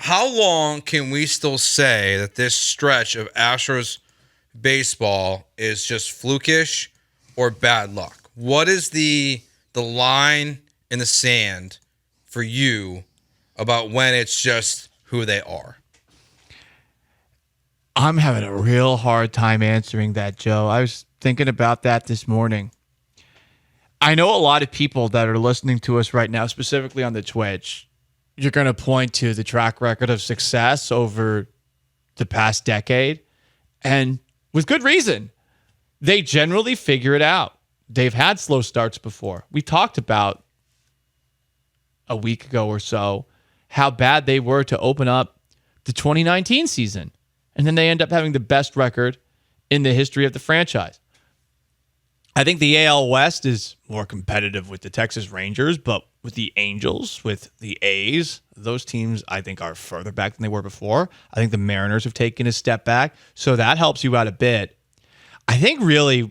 how long can we still say that this stretch of Astros baseball is just flukish or bad luck? What is the line in the sand for you about when it's just who they are? I'm having a real hard time answering that, Joe. I was thinking about that this morning. I know a lot of people that are listening to us right now, specifically on the Twitch, you're going to point to the track record of success over the past decade, and with good reason. They generally figure it out. They've had slow starts before. We talked about a week ago or so how bad they were to open up the 2019 season. And then they end up having the best record in the history of the franchise. I think the AL West is more competitive with the Texas Rangers, but with the Angels, with the A's, those teams I think are further back than they were before. I think the Mariners have taken a step back, so that helps you out a bit. I think really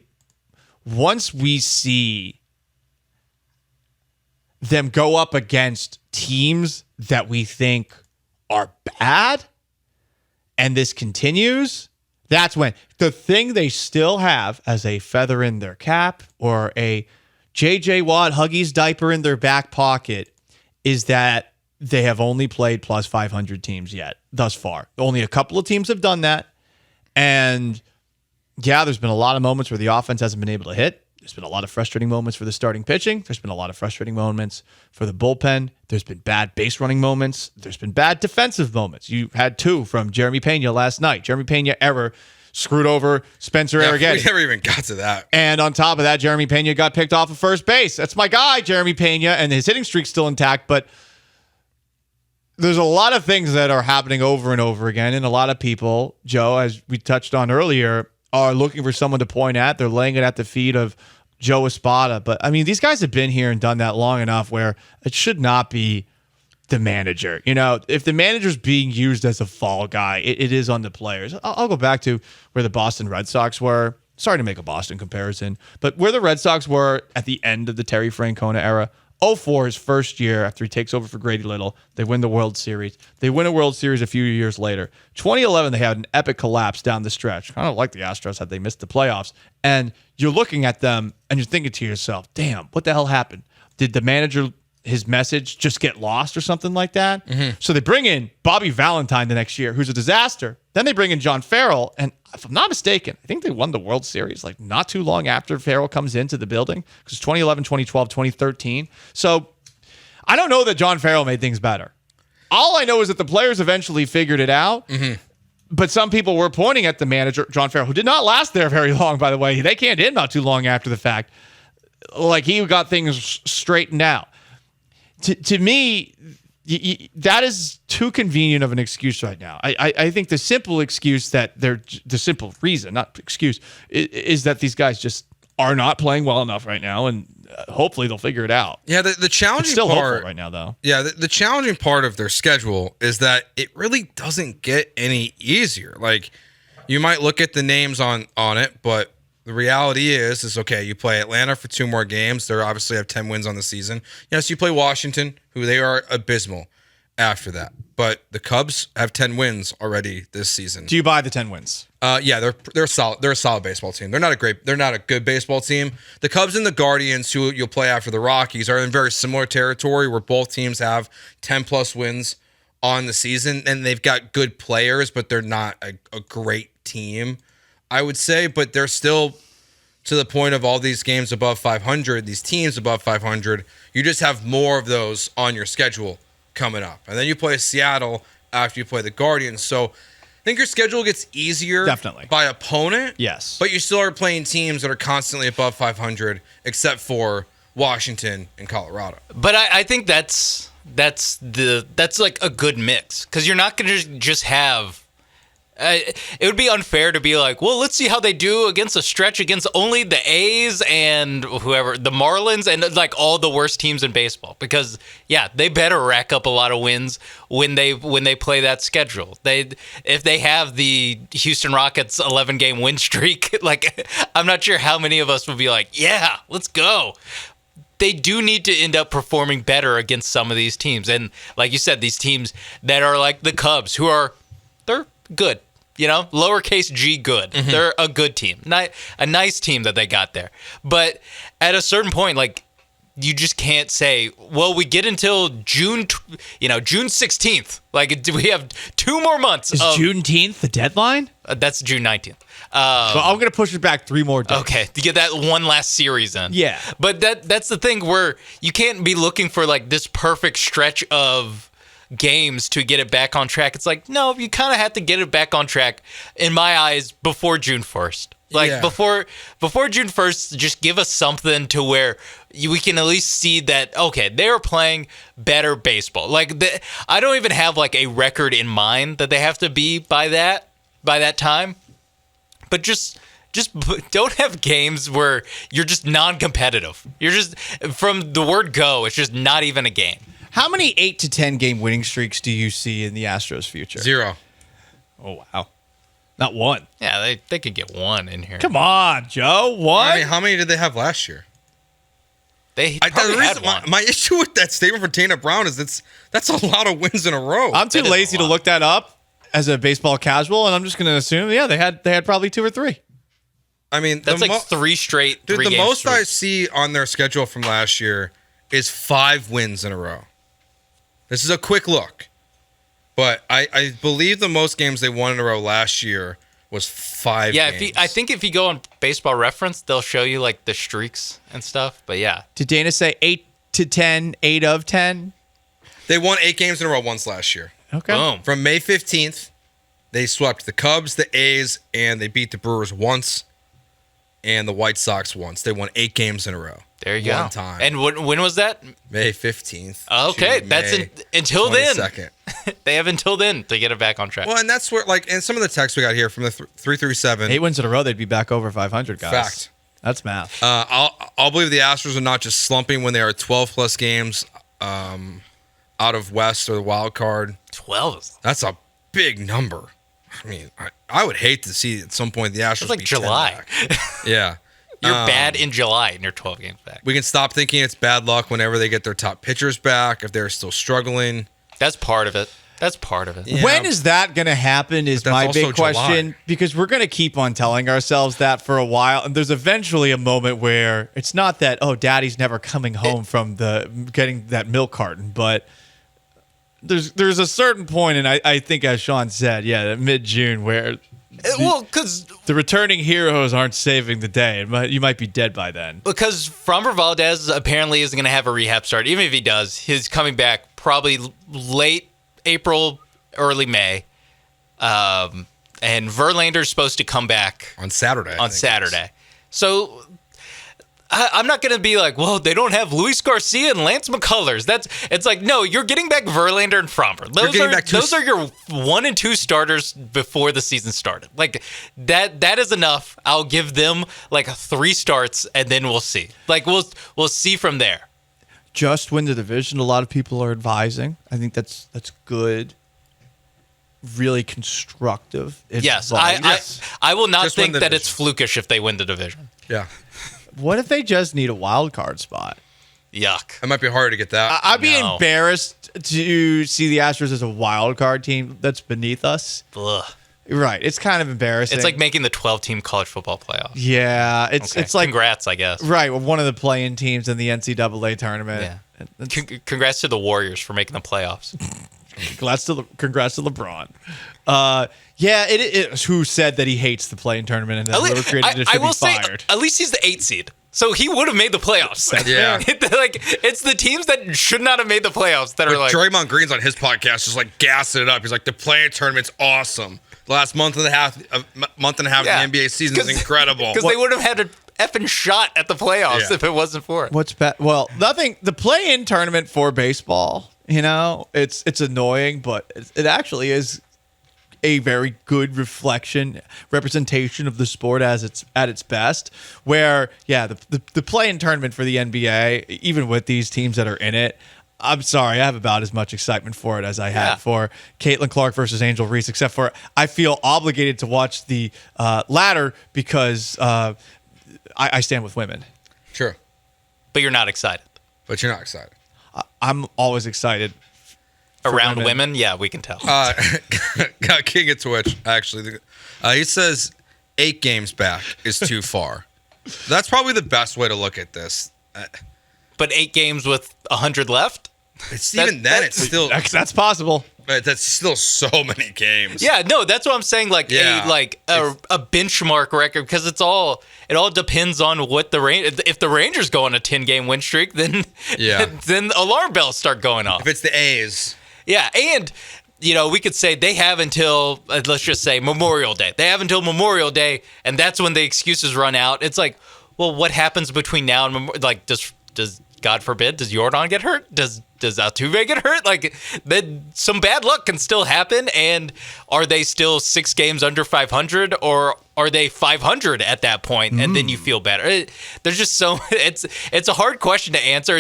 once we see them go up against teams that we think are bad, and this continues, that's when the thing they still have as a feather in their cap or a J.J. Watt Huggies diaper in their back pocket is that they have only played plus 500 teams yet thus far. Only a couple of teams have done that. And yeah, there's been a lot of moments where the offense hasn't been able to hit. There's been a lot of frustrating moments for the starting pitching. There's been a lot of frustrating moments for the bullpen. There's been bad base running moments. There's been bad defensive moments. You had two from Jeremy Pena last night. Jeremy Pena error screwed over Spencer Arrighetti. We never even got to that. And on top of that, Jeremy Pena got picked off of first base. That's my guy, Jeremy Pena, and his hitting streak's still intact. But there's a lot of things that are happening over and over again, and a lot of people, Joe, as we touched on earlier, are looking for someone to point at. They're laying it at the feet of Joe Espada. But, I mean, these guys have been here and done that long enough where it should not be the manager. You know, if the manager's being used as a fall guy, it is on the players. I'll go back to where the Boston Red Sox were. Sorry to make a Boston comparison, but where the Red Sox were at the end of the Terry Francona era. 2004, his first year after he takes over for Grady Little, they win the World Series. They win a World Series a few years later. 2011, they had an epic collapse down the stretch. Kind of like the Astros had they missed the playoffs. And you're looking at them and you're thinking to yourself, damn, what the hell happened? Did the manager, his message just get lost or something like that? Mm-hmm. So they bring in Bobby Valentine the next year, who's a disaster. Then they bring in John Farrell, and if I'm not mistaken, I think they won the World Series like not too long after Farrell comes into the building, because 2011, 2012, 2013. So I don't know that John Farrell made things better. All I know is that the players eventually figured it out, but some people were pointing at the manager, John Farrell, who did not last there very long, by the way. They canned in not too long after the fact. Like, he got things straightened out. To me, that is too convenient of an excuse right now. I think the simple excuse the simple reason, not excuse, is that these guys just are not playing well enough right now, and hopefully they'll figure it out. Yeah, the challenging it's still part hopeful right now, though. Yeah, the challenging part of their schedule is that it really doesn't get any easier. Like, you might look at the names on it, but the reality is okay, you play Atlanta for 2 more games. They obviously have 10 wins on the season. Yes, you play Washington, who they are abysmal after that. But the Cubs have 10 wins already this season. Do you buy the 10 wins? Yeah, they're solid. They're a solid baseball team. They're not a good baseball team. The Cubs and the Guardians, who you'll play after the Rockies, are in very similar territory where both teams have 10 plus wins on the season, and they've got good players, but they're not a great team, I would say. But they're still to the point of all these games above 500, these teams above 500. You just have more of those on your schedule coming up. And then you play Seattle after you play the Guardians. So I think your schedule gets easier by opponent. Yes. But you still are playing teams that are constantly above 500, except for Washington and Colorado. But I think that's like a good mix, because you're not going to just have. It would be unfair to be like, well, let's see how they do against a stretch against only the A's and whoever, the Marlins, and like all the worst teams in baseball. Because yeah, they better rack up a lot of wins when they play that schedule. If they have the Houston Rockets 11-game win streak, like, I'm not sure how many of us would be like, yeah, let's go. they do need to end up performing better against some of these teams. And like you said, these teams that are like the Cubs, they're good. Lowercase g good. Mm-hmm. They're a good team. A nice team that they got there. But at a certain point, like, you just can't say, well, we get until June 16th. Like, do we have 2 more months? Is Juneteenth the deadline? That's June 19th. Well, I'm going to push it back 3 more days. Okay, to get that one last series in. Yeah. But that's the thing where you can't be looking for, like, this perfect stretch of games to get it back on track. It's like, no, you kind of have to get it back on track, in my eyes, before June 1st. Like, before June 1st, just give us something to where we can at least see that, okay, they're playing better baseball. Like, I don't even have, like, a record in mind that they have to be by that time. But just don't have games where you're just non-competitive. You're just, from the word go, it's just not even a game. How many 8 to 10 game winning streaks do you see in the Astros' future? 0. Oh, wow. Not 1. Yeah, they could get 1 in here. Come on, Joe. 1? I mean, how many did they have last year? They probably had 1. My issue with that statement for Dana Brown is that's a lot of wins in a row. I'm too lazy to look that up as a baseball casual, and I'm just going to assume, they had probably 2 or 3. I mean, that's like 3 straight. Dude, the most streaks. I see on their schedule from last year is 5 wins in a row. This is a quick look, but I believe the most games they won in a row last year was 5 games. Yeah, I think if you go on Baseball Reference, they'll show you like the streaks and stuff. But yeah, did Dana say 8 to 10, 8 of 10? They won 8 games in a row once last year. Okay. Boom. From May 15th, they swept the Cubs, the A's, and they beat the Brewers once, and the White Sox once. They won 8 games in a row. There you go. One time. And when was that? May 15th. Okay, that's until then. 22nd. They have until then to get it back on track. Well, and that's where, like, and some of the texts we got here from the 337. 8 wins in a row, they'd be back over 500, guys. Fact. That's math. I'll believe the Astros are not just slumping when they are 12 plus games out of West or the wild card. 12. That's a big number. I mean, I would hate to see at some point the Astros It's like be July. 10 back. Yeah. You're bad in July and you're 12 games back. We can stop thinking it's bad luck whenever they get their top pitchers back, if they're still struggling. That's part of it. Yeah. When is that going to happen is my big question, because we're going to keep on telling ourselves that for a while. And there's eventually a moment where it's not that, oh, daddy's never coming home from getting that milk carton, but there's a certain point, and I think, as Sean said, mid-June, where because the returning heroes aren't saving the day. You might be dead by then. Because Framber Valdez apparently isn't going to have a rehab start. Even if he does, he's coming back probably late April, early May. And Verlander's supposed to come back on Saturday. So I'm not going to be like, well, they don't have Luis Garcia and Lance McCullers. It's like, no, you're getting back Verlander and Framber. Those are your 1 and 2 starters before the season started. Like that is enough. I'll give them like 3 starts and then we'll see. Like we'll see from there. Just win the division. A lot of people are advising. I think that's good. Really constructive advice. Yes, I will not think that division. it's flukish if they win the division. Yeah. What if they just need a wild card spot? Yuck. It might be hard to get that. I'd be embarrassed to see the Astros as a wild card team that's beneath us. Ugh. Right. It's kind of embarrassing. It's like making the 12-team college football playoff. Yeah. It's like, congrats, I guess. Right. One of the play-in teams in the NCAA tournament. Yeah. Congrats to the Warriors for making the playoffs. Congrats to LeBron. Who said that he hates the play-in tournament and that whoever created it should be fired. At least he's the 8th seed. So he would have made the playoffs. Yeah. Like, it's the teams that should not have made the playoffs that are like... Draymond Green's on his podcast just like gassing it up. He's like, the play-in tournament's awesome. The last month and a half of the NBA season is incredible. Because they would have had an effing shot at the playoffs if it wasn't for it. What's bad? Well, nothing. The play-in tournament for baseball, it's annoying, but it actually is a very good representation of the sport as it's at its best. Where, the play-in tournament for the NBA, even with these teams that are in it, I'm sorry, I have about as much excitement for it as I had for Caitlin Clark versus Angel Reese, except for I feel obligated to watch the latter because I stand with women. Sure. But you're not excited. But you're not excited. I'm always excited. Around women? Yeah, we can tell. King of Twitch, actually. He says 8 games back is too far. That's probably the best way to look at this. But 8 games with 100 left? It's still That's possible. that's still so many games. Yeah, no, that's what I'm saying. Like Yeah. a benchmark record, because it all depends on what if the Rangers go on a 10-game win streak, then then alarm bells start going off. If it's the A's. Yeah, and we could say they have until let's just say Memorial Day. They have until Memorial Day, and that's when the excuses run out. It's like, well, what happens between now and does God forbid, does Jordan get hurt? Does Altuve get hurt? Like, then some bad luck can still happen. And are they still 6 games under 500, or are they 500 at that point? And then you feel better. There's just it's a hard question to answer.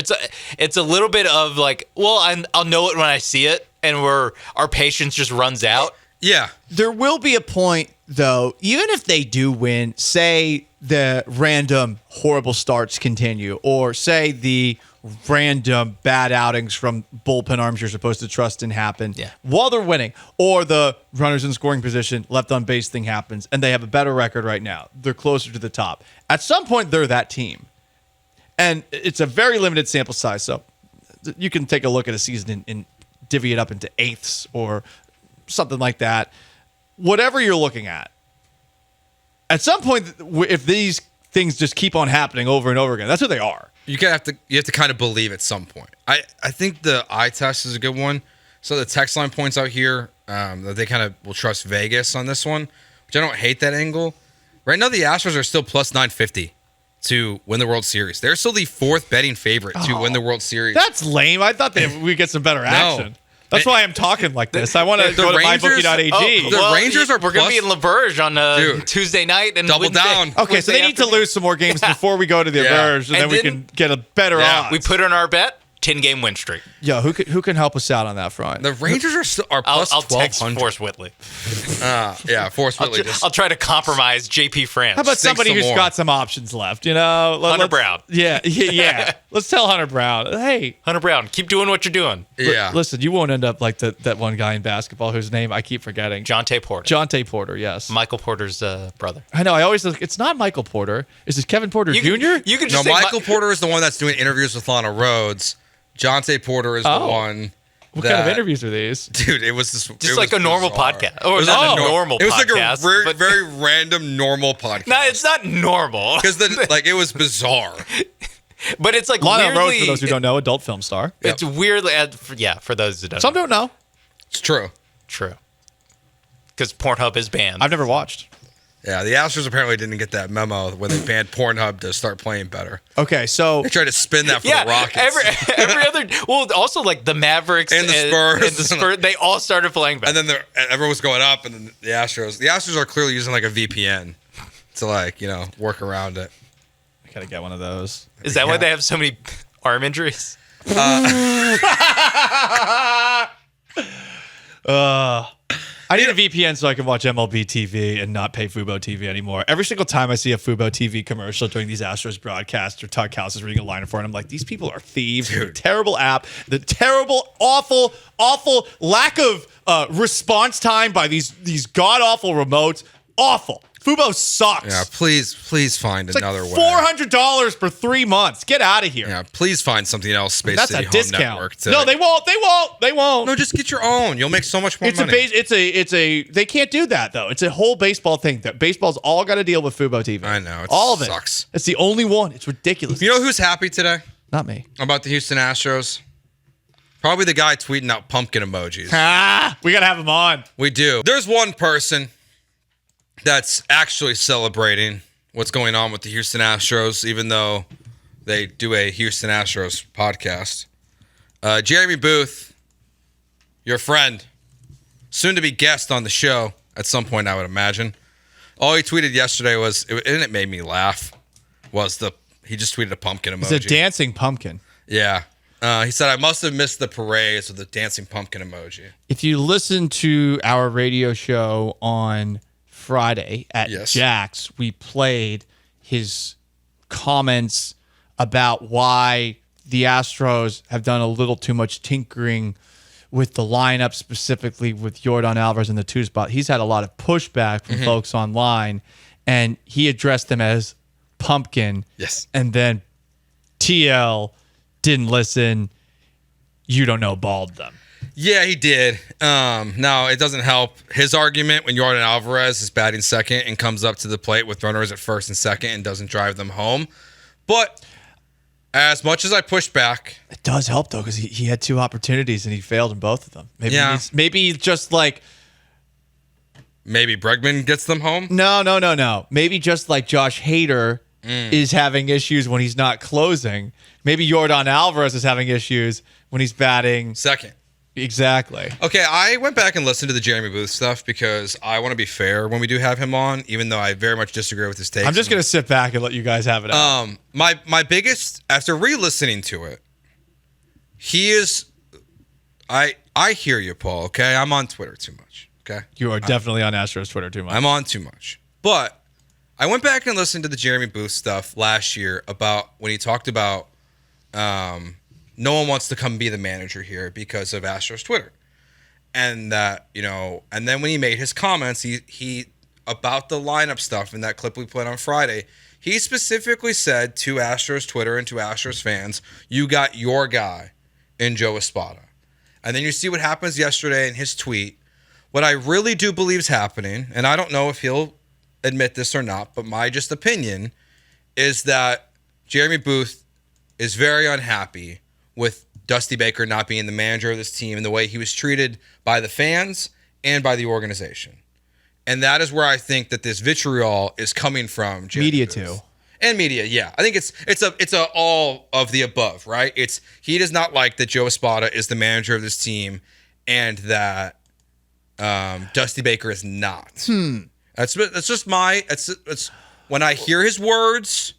It's a little bit of like, well, I'll know it when I see it, and our patience just runs out. Yeah. There will be a point, though, even if they do win, say the random horrible starts continue, or say the random bad outings from bullpen arms you're supposed to trust in happen while they're winning, or the runners in scoring position, left on base thing happens, and they have a better record right now. They're closer to the top. At some point, they're that team. And it's a very limited sample size, so you can take a look at a season and divvy it up into eighths or something like that. Whatever you're looking at some point, if these things just keep on happening over and over again, that's what they are. You have to kind of believe at some point. I think the eye test is a good one. So the text line points out here that they kind of will trust Vegas on this one, which I don't hate that angle. Right now, the Astros are still plus 950 to win the World Series. They're still the 4th betting favorite to win the World Series. That's lame. I thought we'd get some better action. That's why I'm talking like this. I want to go to mybookie.ag. The Rangers are we're going to be in La Verge on Tuesday night and double Wednesday. down. Okay, so they need to lose some more games before we go to the Verge, and then we can get a better odds. We put in our bet, 10-game win streak. Yeah, who can help us out on that front? The Rangers are plus I'll text 1,200. Forrest Whitley. Forrest Whitley. I'll try to compromise JP France. How about somebody who's more. got some options left? Hunter Brown. Yeah. Let's tell Hunter Brown, hey, Hunter Brown, keep doing what you're doing. Yeah. Listen, you won't end up like that one guy in basketball whose name I keep forgetting. Jonte Porter. Jonte Porter, yes. Michael Porter's brother. I know. I always think it's not Michael Porter. Is this Kevin Porter Jr.? You could just say Michael Porter is the one that's doing interviews with Lana Rhodes. Jonte Porter is the one. What kind of interviews are these? Dude, it was just like a normal podcast. Or not a normal podcast. It was like a very random normal podcast. No, it's not normal. Because it was bizarre. But it's like Lana weirdly, Rhodes, for those who don't know, adult film star. It's weirdly, for those who don't Some don't know. It's true. True. Because Pornhub is banned. I've never watched. Yeah, the Astros apparently didn't get that memo when they banned Pornhub to start playing better. Okay, so they tried to spin that for the Rockets. Every other, well, also like the Mavericks and the Spurs, they all started playing better. And then everyone was going up, and then the Astros are clearly using like a VPN to work around it. I gotta get one of those. Is that why they have so many arm injuries? I need a VPN so I can watch MLB TV and not pay Fubo TV anymore. Every single time I see a Fubo TV commercial during these Astros broadcasts or Tuck House is reading a liner for it, I'm like, these people are thieves. The terrible app, the terrible, awful lack of response time by these god-awful remotes. Awful. Fubo sucks. Yeah, please find another way. $400 for 3 months. Get out of here. Yeah, please find something else. Space That's City a Home discount. Network. No, they won't. No, just get your own. You'll make so much more money. They can't do that though. It's a whole baseball thing. That baseball's all got to deal with Fubo TV. I know. All of it sucks. It's the only one. It's ridiculous. You know who's happy today Not me. about the Houston Astros? Probably the guy tweeting out pumpkin emojis. We got to have him on. We do. There's one person that's actually celebrating what's going on with the Houston Astros, even though they do a Houston Astros podcast. Jeremy Booth, your friend, soon to be guest on the show at some point, I would imagine. All he tweeted yesterday was, and it made me laugh, he just tweeted a pumpkin emoji. It's a dancing pumpkin. Yeah. He said, I must have missed the parades with the dancing pumpkin emoji. If you listen to our radio show on Friday at Jack's, we played his comments about why the Astros have done a little too much tinkering with the lineup, specifically with Yordan Alvarez in the 2 spot. He's had a lot of pushback from folks online, and he addressed them as pumpkin. Yes. And then TL didn't listen. You don't know, balled them. Yeah, he did. Now, it doesn't help his argument when Yordan Alvarez is batting second and comes up to the plate with runners at first and second and doesn't drive them home. But as much as I pushed back, it does help, though, because he had 2 opportunities and he failed in both of them. Maybe just like... Maybe Bregman gets them home? No. Maybe just like Josh Hader is having issues when he's not closing. Maybe Yordan Alvarez is having issues when he's batting second. Exactly. Okay, I went back and listened to the Jeremy Booth stuff because I want to be fair when we do have him on, even though I very much disagree with his takes. I'm just going to sit back and let you guys have it out. My biggest, after re-listening to it, he is, I hear you, Paul, okay? I'm on Twitter too much, okay? You are definitely on Astros Twitter too much. I'm on too much. But I went back and listened to the Jeremy Booth stuff last year about when he talked about no one wants to come be the manager here because of Astros Twitter. And that, and then when he made his comments, he about the lineup stuff in that clip we played on Friday, he specifically said to Astros Twitter and to Astros fans, you got your guy in Joe Espada. And then you see what happens yesterday in his tweet. What I really do believe is happening, and I don't know if he'll admit this or not, but my just opinion is that Jeremy Booth is very unhappy with Dusty Baker not being the manager of this team and the way he was treated by the fans and by the organization. And that is where I think that this vitriol is coming from. Jeremy Media Booth. too. And media, yeah. I think it's a all of the above, right? He does not like that Joe Espada is the manager of this team and that Dusty Baker is not. That's just it's when I hear his words,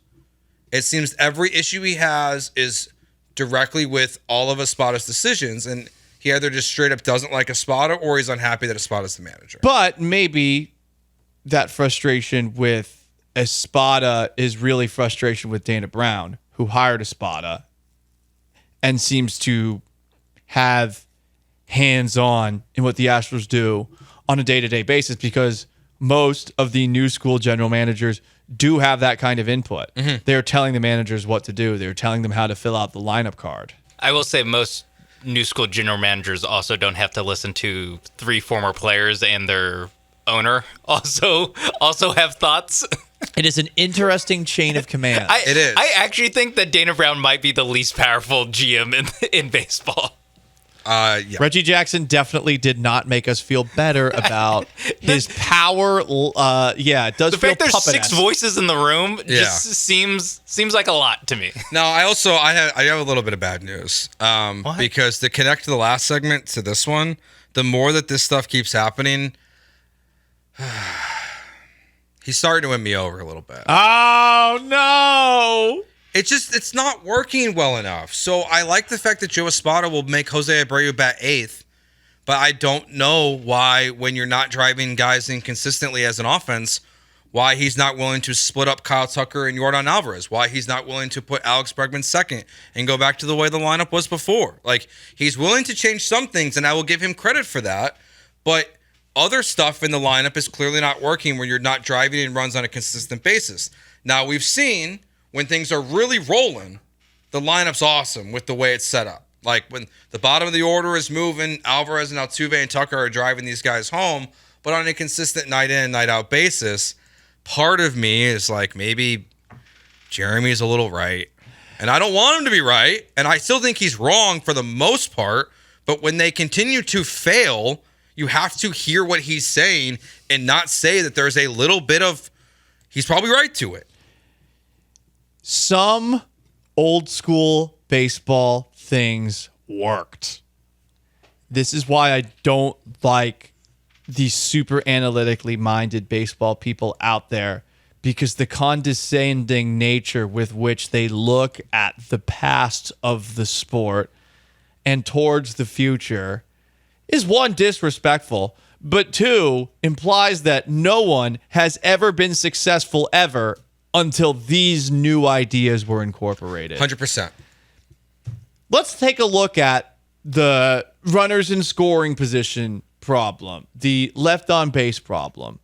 it seems every issue he has is directly with all of Espada's decisions, and he either just straight up doesn't like Espada or he's unhappy that Espada's the manager. But maybe that frustration with Espada is really frustration with Dana Brown, who hired Espada and seems to have hands-on in what the Astros do on a day-to-day basis, because most of the new school general managers do have that kind of input. They're telling the managers what to do. They're telling them how to fill out the lineup card. I will say most new school general managers also don't have to listen to 3 former players and their owner also have thoughts. It is an interesting chain of command. It is. I actually think that Dana Brown might be the least powerful GM in baseball. Yeah. Reggie Jackson definitely did not make us feel better about his power. It does The feel fact there's 6 puppet-esque. voices in the room just seems like a lot to me. Now, I have a little bit of bad news because to connect to the last segment to this one, the more that this stuff keeps happening, he's starting to win me over a little bit. Oh, no. It's not working well enough. So I like the fact that Joe Espada will make Jose Abreu bat 8th, but I don't know why, when you're not driving guys in consistently as an offense, why he's not willing to split up Kyle Tucker and Yordan Alvarez, why he's not willing to put Alex Bregman second and go back to the way the lineup was before. Like, he's willing to change some things, and I will give him credit for that, but other stuff in the lineup is clearly not working when you're not driving in runs on a consistent basis. Now, we've seen when things are really rolling, the lineup's awesome with the way it's set up. Like when the bottom of the order is moving, Alvarez and Altuve and Tucker are driving these guys home, but on a consistent night in, night out basis, part of me is like, maybe Jeremy's a little right. And I don't want him to be right. And I still think he's wrong for the most part. But when they continue to fail, you have to hear what he's saying and not say that there's a little bit of, he's probably right to it. Some old school baseball things worked. This is why I don't like the super analytically minded baseball people out there, because the condescending nature with which they look at the past of the sport and towards the future is, 1, disrespectful, but 2, implies that no one has ever been successful ever until these new ideas were incorporated. 100%. Let's take a look at the runners in scoring position problem, the left on base problem.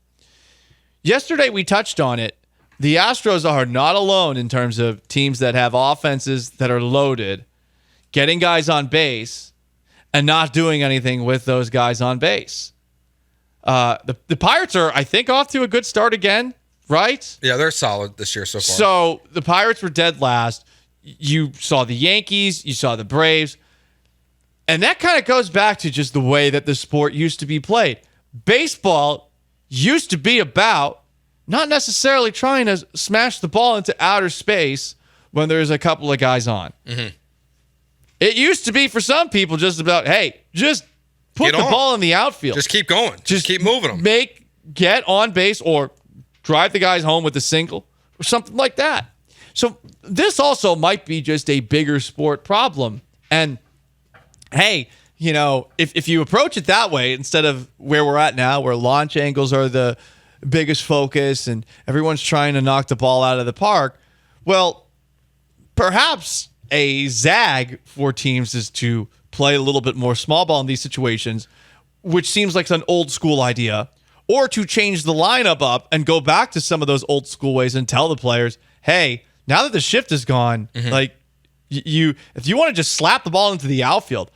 Yesterday we touched on it. The Astros are not alone in terms of teams that have offenses that are loaded, getting guys on base, and not doing anything with those guys on base. The Pirates are, I think, off to a good start again, right? Yeah, they're solid this year so far. So the Pirates were dead last. You saw the Yankees, you saw the Braves. And that kind of goes back to just the way that the sport used to be played. Baseball used to be about not necessarily trying to smash the ball into outer space when there's a couple of guys on. Mm-hmm. It used to be for some people just about, hey, just put the ball in the outfield. Just keep going. Just keep moving them. Get on base or drive the guys home with a single or something like that. So this also might be just a bigger sport problem. And hey, if you approach it that way, instead of where we're at now, where launch angles are the biggest focus and everyone's trying to knock the ball out of the park, well, perhaps a zag for teams is to play a little bit more small ball in these situations, which seems like an old school idea, or to change the lineup up and go back to some of those old school ways and tell the players, hey, now that the shift is gone, like if you want to just slap the ball into the outfield,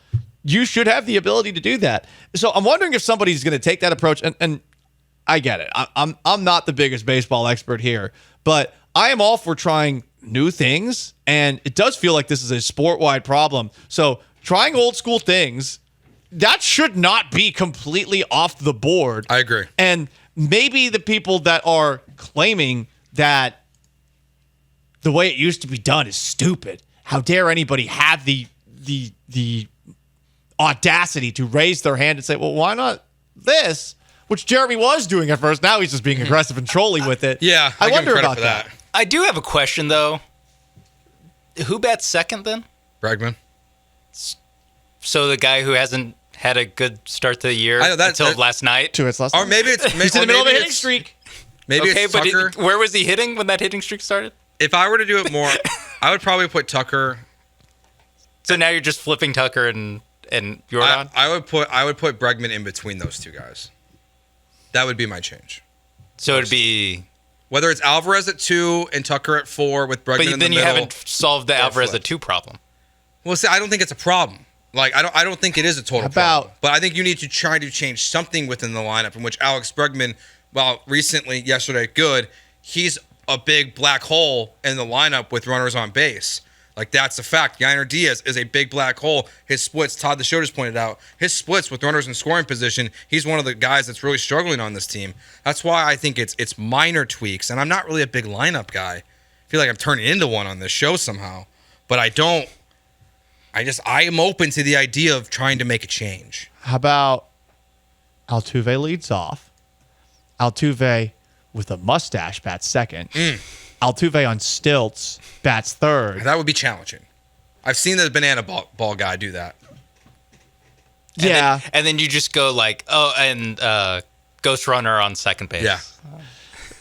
you should have the ability to do that. So I'm wondering if somebody's going to take that approach. And I get it. I'm not the biggest baseball expert here, but I am all for trying new things. And it does feel like this is a sport-wide problem. So trying old school things, that should not be completely off the board. I agree. And maybe the people that are claiming that the way it used to be done is stupid. How dare anybody have the audacity to raise their hand and say, well, why not this? Which Jeremy was doing at first. Now he's just being aggressive and trolly with it. Yeah, I wonder about that. I do have a question, though. Who bats second, then? Bregman. So the guy who hasn't had a good start to the year until last night? 2 hits last Or night. maybe it's... He's in the middle of a hitting streak. Maybe okay, it's Tucker. But where was he hitting when that hitting streak started? If I were to do it more, I would probably put Tucker... So now you're just flipping Tucker and Jordan? I would put Bregman in between those two guys. That would be my change. So it'd be... Whether it's Alvarez at 2 and Tucker at 4 with Bregman in the middle. But then you haven't solved the Alvarez at 2 problem. Well, see, I don't think it's a problem. Like, I don't think it is a total problem. But I think you need to try to change something within the lineup in which Alex Bregman, well, recently, yesterday, good, he's a big black hole in the lineup with runners on base. Like, that's a fact. Yainer Diaz is a big black hole. His splits, Todd the Show just pointed out, his splits with runners in scoring position, he's one of the guys that's really struggling on this team. That's why I think it's minor tweaks, and I'm not really a big lineup guy. I feel like I'm turning into one on this show somehow. But I am open to the idea of trying to make a change. How about Altuve leads off? Altuve with a mustache bats second. Altuve on stilts bats third. That would be challenging. I've seen the banana ball guy do that. And then you just go like, ghost runner on second base. Yeah.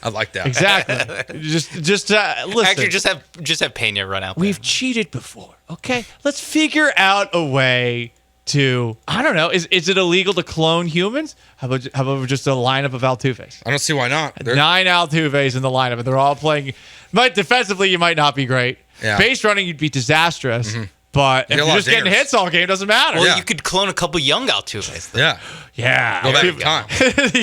I like that. Exactly. just listen. Actually, just have Pena run out there. We've cheated before. Okay, let's figure out a way to. I don't know. Is it illegal to clone humans? How about just a lineup of Altuves? I don't see why not. 9 Altuves in the lineup, and they're all playing. But defensively, you might not be great. Yeah. Base running, you'd be disastrous. Mm-hmm. But if you're just getting hits all game, it doesn't matter. Well, you could clone a couple young Altuves. Yeah. Yeah. Go back in time.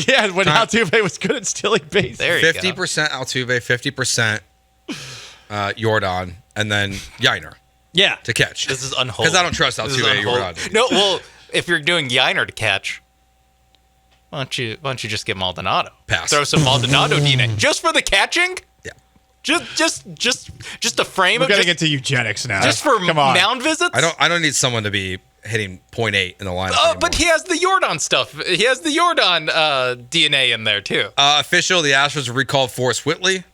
Yeah, when Altuve was good at stealing base. There you 50% Altuve, 50% Jordan, and then Yainer. Yeah. To catch. This is unholy. Because I don't trust Altuve or Jordan. No, well, if you're doing Yainer to catch, why don't you just get Maldonado? Pass. Throw some Maldonado DNA. Just for the catching? Yeah. Just a frame We're of getting into eugenics now. Just for mound visits? I don't need someone to be hitting .8 in the lineup anymore. But he has the Jordan stuff. He has the Jordan DNA in there too. Official, the Astros have recalled Forrest Whitley,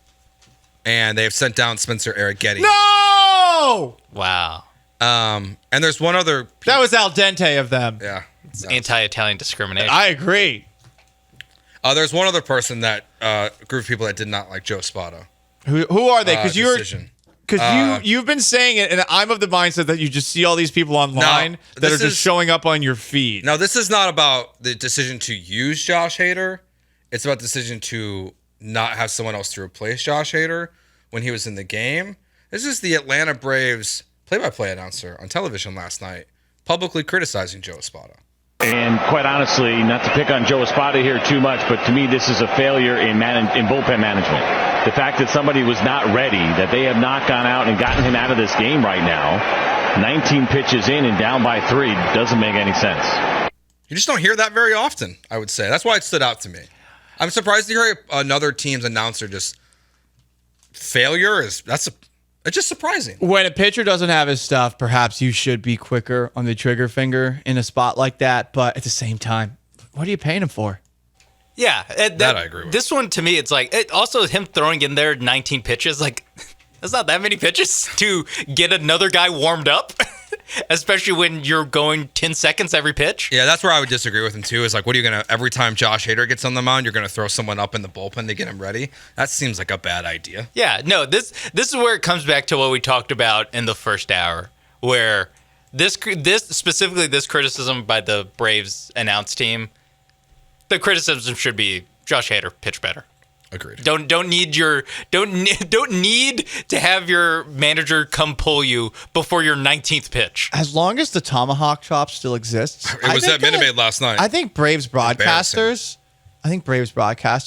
and they have sent down Spencer Arrighetti. No! Wow. And there's one other. That was al dente of them. Yeah. It's anti-Italian discrimination. I agree. There's one other person that group of people that did not like Joe Spada. Who are they? Because decision. you've been saying it, and I'm of the mindset that you just see all these people online that are just showing up on your feed. Now, this is not about the decision to use Josh Hader. It's about the decision to not have someone else to replace Josh Hader when he was in the game. This is the Atlanta Braves play-by-play announcer on television last night publicly criticizing Joe Espada. And quite honestly, not to pick on Joe Espada here too much, but to me this is a failure in bullpen management. The fact that somebody was not ready, that they have not gone out and gotten him out of this game right now, 19 pitches in and down by 3, doesn't make any sense. You just don't hear that very often, I would say. That's why it stood out to me. I'm surprised to hear another team's announcer just failure. It's just surprising. When a pitcher doesn't have his stuff, perhaps you should be quicker on the trigger finger in a spot like that. But at the same time, what are you paying him for? Yeah, that I agree with. This one, to me, it's like, also him throwing in there 19 pitches, like, that's not that many pitches to get another guy warmed up, especially when you're going 10 seconds every pitch. Yeah, that's where I would disagree with him, too, is like, what are you going to, every time Josh Hader gets on the mound, you're going to throw someone up in the bullpen to get him ready? That seems like a bad idea. Yeah, no, this is where it comes back to what we talked about in the first hour, where this specifically this criticism by the Braves announce team, the criticism should be Josh Hader pitch better. Agreed. Don't need to have your manager come pull you before your 19th pitch. As long as the tomahawk chop still exists, It was at Minute Maid last night. I think Braves broadcasters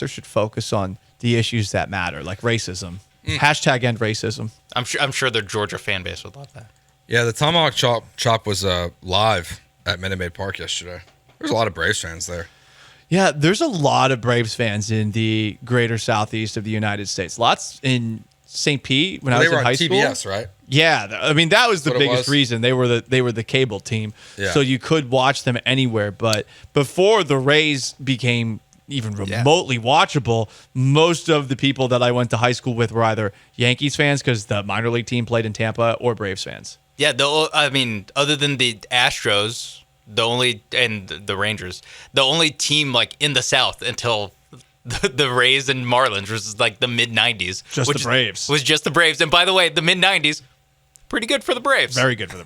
should focus on the issues that matter, like racism. Hashtag end racism. I'm sure their Georgia fan base would love that. Yeah, the tomahawk chop was live at Minute Maid Park yesterday. There's a lot of Braves fans there. Yeah, there's a lot of Braves fans in the greater southeast of the United States. Lots in St. Pete when I was in high school. They were on TBS, right? Yeah, I mean that was the biggest was. reason. They were the cable team, Yeah. so you could watch them anywhere. But before the Rays became even remotely watchable, most of the people that I went to high school with were either Yankees fans because the minor league team played in Tampa, or Braves fans. Yeah, other than the Astros, and the Rangers, the only team like in the South until the Rays and Marlins was like the mid '90s. The Braves was just the Braves. And by the way, the mid '90s, pretty good for the Braves. Very good for the